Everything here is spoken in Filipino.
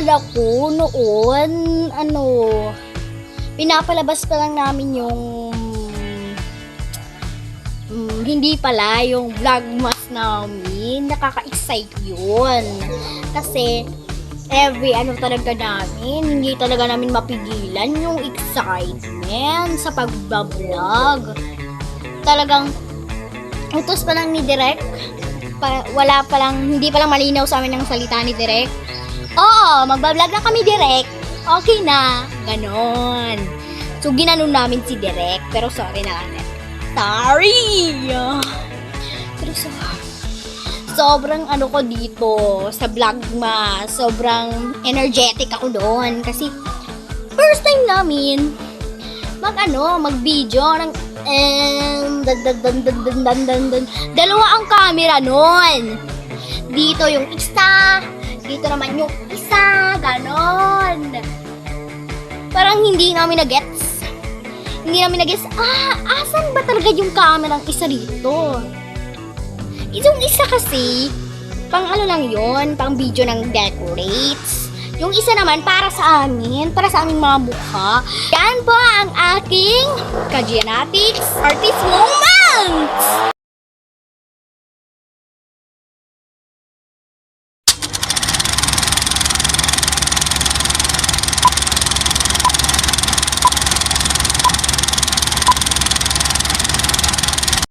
akala ko noon, pinapalabas pa lang namin yung hindi pala yung vlogmas namin. Nakaka-excite yun. Kasi every talaga namin, hindi talaga namin mapigilan yung excitement sa pagbablog. Talagang utos pa lang ni Direk. Hindi pa lang malinaw sa amin ang salita ni Direk. Oo, magbablog na kami, Direk. Okay na. Ganon. So, ginanon namin si Direk. Pero sorry na lang. Sorry! Pero sobrang ko dito sa vlogmas. Sobrang energetic ako doon. Kasi, first time namin mag-video ng dalawa ang camera nun. Dito yung isa, dito naman yung isa, ganon. Parang hindi namin na-gets. Asan ba talaga yung camera ng isa dito? Yung isa kasi, pang lang yun, pang video ng decorates. Yung isa naman para sa aming mga mukha. Yan po ang aking Kajianatics Artist Moments!